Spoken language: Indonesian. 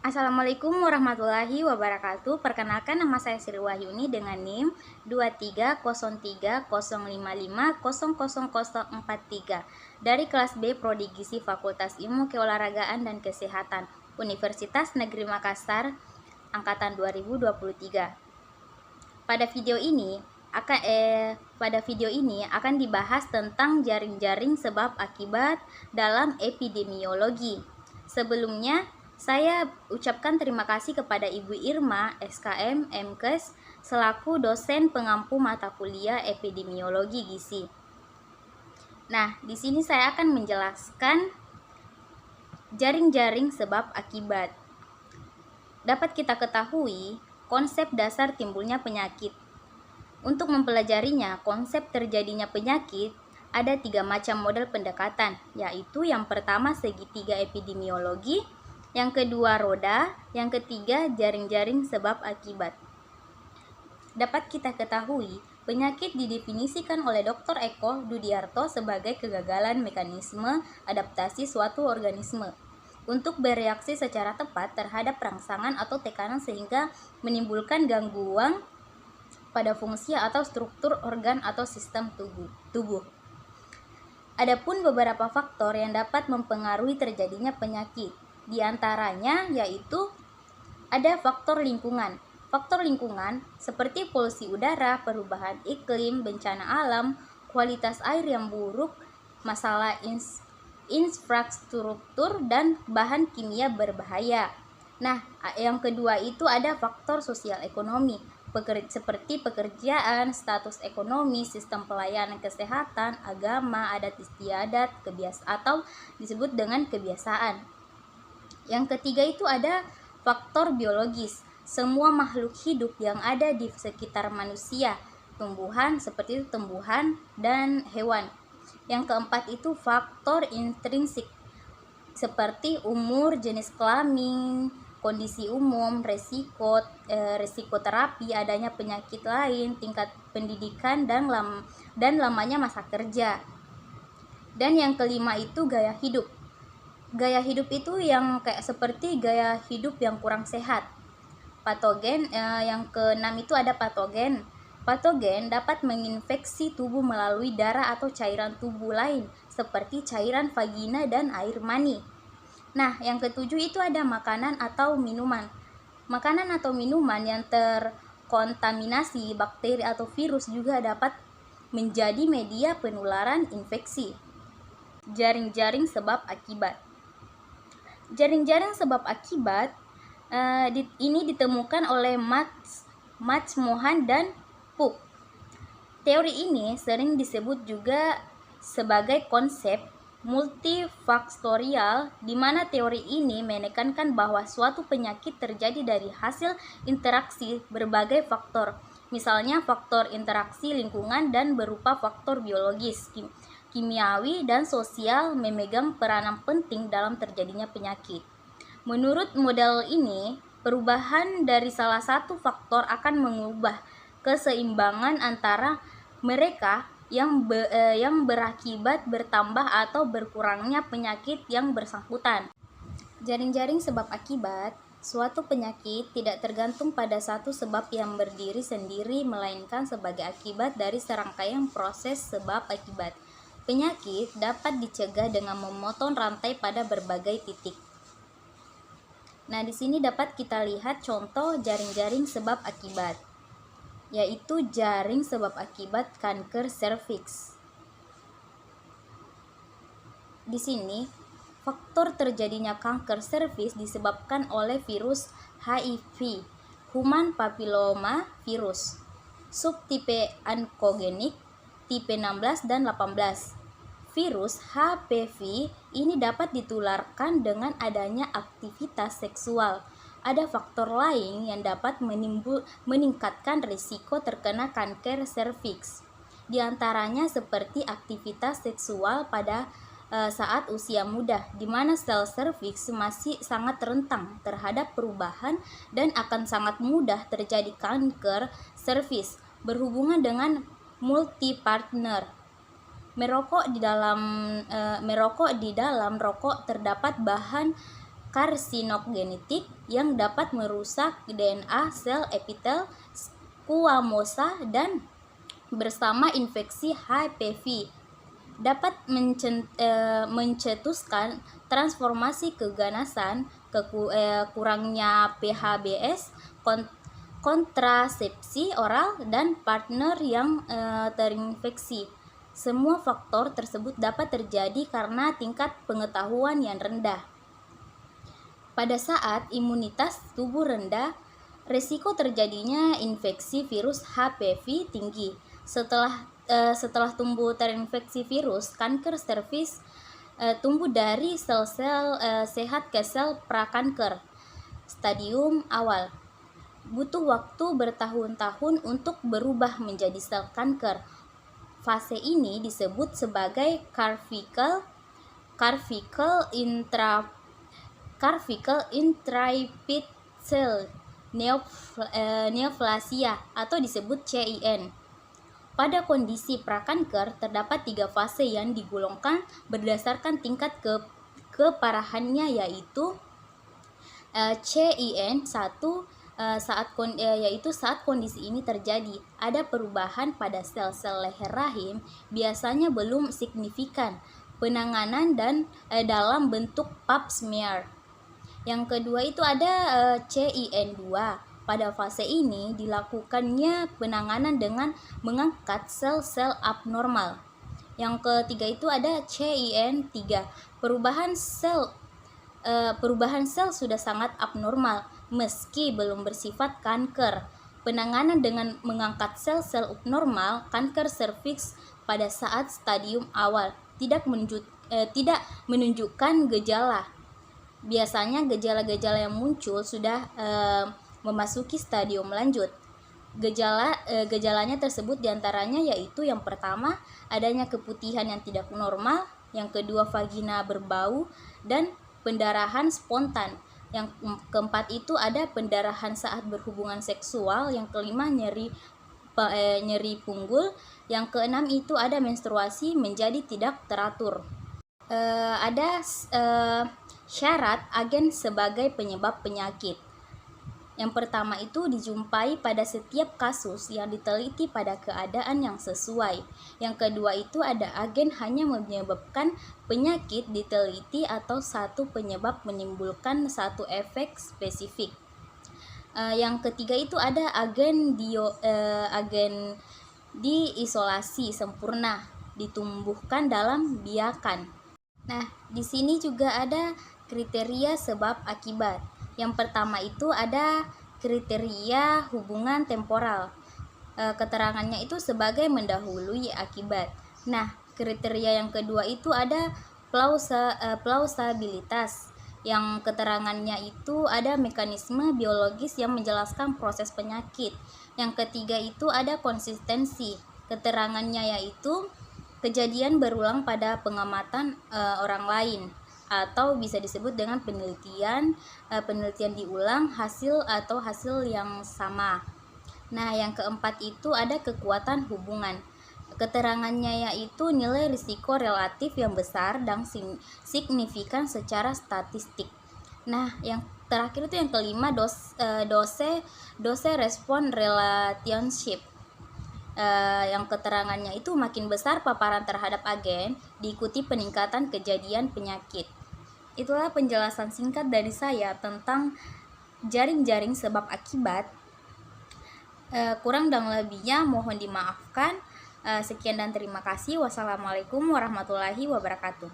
Assalamualaikum warahmatullahi wabarakatuh. Perkenalkan, nama saya Sri Wahyuni dengan NIM 2303055000043 dari kelas B Prodi Gizi Fakultas Ilmu Keolahragaan dan Kesehatan Universitas Negeri Makassar angkatan 2023. Pada video ini akan dibahas tentang jaring-jaring sebab akibat dalam epidemiologi. Sebelumnya, saya ucapkan terima kasih kepada Ibu Irma, SKM, MKes, selaku dosen pengampu mata kuliah epidemiologi gizi. Nah, di sini saya akan menjelaskan jaring-jaring sebab akibat. Dapat kita ketahui konsep dasar timbulnya penyakit. Untuk mempelajarinya, konsep terjadinya penyakit ada 3 macam model pendekatan, yaitu yang pertama segitiga epidemiologi, yang kedua roda, yang ketiga jaring-jaring sebab akibat. Dapat kita ketahui, penyakit didefinisikan oleh Dr. Eko Dudiarto sebagai kegagalan mekanisme adaptasi suatu organisme untuk bereaksi secara tepat terhadap rangsangan atau tekanan sehingga menimbulkan gangguan pada fungsi atau struktur organ atau sistem tubuh. Adapun beberapa faktor yang dapat mempengaruhi terjadinya penyakit. Di antaranya yaitu ada faktor lingkungan. Faktor lingkungan seperti polusi udara, perubahan iklim, bencana alam, kualitas air yang buruk, masalah infrastruktur, dan bahan kimia berbahaya. Nah, yang kedua itu ada faktor sosial ekonomi, seperti pekerjaan, status ekonomi, sistem pelayanan kesehatan, agama, adat istiadat, atau disebut dengan kebiasaan. Yang ketiga itu ada faktor biologis, semua makhluk hidup yang ada di sekitar manusia, tumbuhan seperti tumbuhan dan hewan. Yang keempat itu faktor intrinsik, seperti umur, jenis kelamin, kondisi umum, resiko terapi, adanya penyakit lain, tingkat pendidikan, dan lamanya masa kerja. Dan yang kelima itu gaya hidup. Gaya hidup itu yang kayak seperti gaya hidup yang kurang sehat. Patogen, yang keenam itu ada patogen. Patogen dapat menginfeksi tubuh melalui darah atau cairan tubuh lain, seperti cairan vagina dan air mani. Nah, yang ketujuh itu ada makanan atau minuman. Makanan atau minuman yang terkontaminasi bakteri atau virus juga dapat menjadi media penularan infeksi. Jaring-jaring sebab akibat. Jaring-jaring sebab akibat ini ditemukan oleh Max Mohan dan Puk. Teori ini sering disebut juga sebagai konsep multifaktorial, di mana teori ini menekankan bahwa suatu penyakit terjadi dari hasil interaksi berbagai faktor, misalnya faktor interaksi lingkungan dan berupa faktor biologis, kimiawi, dan sosial memegang peranan penting dalam terjadinya penyakit. Menurut model ini, perubahan dari salah satu faktor akan mengubah keseimbangan antara mereka yang berakibat bertambah atau berkurangnya penyakit yang bersangkutan. Jaring-jaring sebab akibat. Suatu penyakit tidak tergantung pada satu sebab yang berdiri sendiri, melainkan sebagai akibat dari serangkaian proses sebab akibat. Penyakit dapat dicegah dengan memotong rantai pada berbagai titik. Nah, di sini dapat kita lihat contoh jaring-jaring sebab akibat, yaitu jaring sebab akibat kanker serviks. Di sini, faktor terjadinya kanker serviks disebabkan oleh virus HIV, Human Papilloma Virus, subtipe onkogenik, tipe 16 dan 18. Virus HPV ini dapat ditularkan dengan adanya aktivitas seksual. Ada faktor lain yang dapat meningkatkan risiko terkena kanker serviks. Di antaranya seperti aktivitas seksual pada saat usia muda, di mana sel serviks masih sangat rentan terhadap perubahan dan akan sangat mudah terjadi kanker serviks. Berhubungan dengan multi-partner. Merokok di dalam rokok terdapat bahan karsinogenetik yang dapat merusak DNA sel epitel squamosa dan bersama infeksi HPV dapat mencetuskan transformasi keganasan, kurangnya PHBS, kontrasepsi oral, dan partner yang terinfeksi. Semua faktor tersebut dapat terjadi karena tingkat pengetahuan yang rendah. Pada saat imunitas tubuh rendah, risiko terjadinya infeksi virus HPV tinggi. Setelah tumbuh terinfeksi virus, kanker serviks tumbuh dari sel-sel sehat ke sel prakanker. Stadium awal butuh waktu bertahun-tahun untuk berubah menjadi sel kanker. Fase ini disebut sebagai Carmichael intraepithelial neoplasia atau disebut CIN. Pada kondisi prakanker terdapat 3 fase yang digolongkan berdasarkan tingkat keparahannya, yaitu CIN 1 saat kondisi ini terjadi, ada perubahan pada sel-sel leher rahim, biasanya belum signifikan, penanganan dan dalam bentuk pap smear. Yang kedua itu ada CIN 2. Pada fase ini dilakukannya penanganan dengan mengangkat sel-sel abnormal. Yang ketiga itu ada CIN 3. Perubahan sel sudah sangat abnormal meski belum bersifat kanker. Penanganan dengan mengangkat sel-sel abnormal kanker serviks pada saat stadium awal tidak menunjukkan gejala. Biasanya gejala-gejala yang muncul sudah memasuki stadium lanjut. Gejalanya tersebut diantaranya yaitu yang pertama, adanya keputihan yang tidak normal, yang kedua vagina berbau dan pendarahan spontan, yang keempat itu ada pendarahan saat berhubungan seksual, yang kelima nyeri punggul, yang keenam itu ada menstruasi menjadi tidak teratur. Ada syarat agen sebagai penyebab penyakit. Yang pertama itu dijumpai pada setiap kasus yang diteliti pada keadaan yang sesuai. Yang kedua itu ada agen hanya menyebabkan penyakit diteliti atau satu penyebab menimbulkan satu efek spesifik. Yang ketiga itu ada agen diisolasi sempurna, ditumbuhkan dalam biakan. Nah, di sini juga ada kriteria sebab akibat. Yang pertama itu ada kriteria hubungan temporal. Keterangannya itu sebagai mendahului akibat. Nah, kriteria yang kedua itu ada plausabilitas. Yang keterangannya itu ada mekanisme biologis yang menjelaskan proses penyakit. Yang ketiga itu ada konsistensi. Keterangannya yaitu kejadian berulang pada pengamatan orang lain, atau bisa disebut dengan penelitian diulang, hasil yang sama. Nah, yang keempat itu ada kekuatan hubungan. Keterangannya yaitu nilai risiko relatif yang besar dan signifikan secara statistik. Nah, yang terakhir itu yang kelima, dose respon relationship. Yang keterangannya itu makin besar paparan terhadap agen, diikuti peningkatan kejadian penyakit. Itulah penjelasan singkat dari saya tentang jaring-jaring sebab akibat. Kurang dan lebihnya mohon dimaafkan. Sekian dan terima kasih. Wassalamualaikum warahmatullahi wabarakatuh.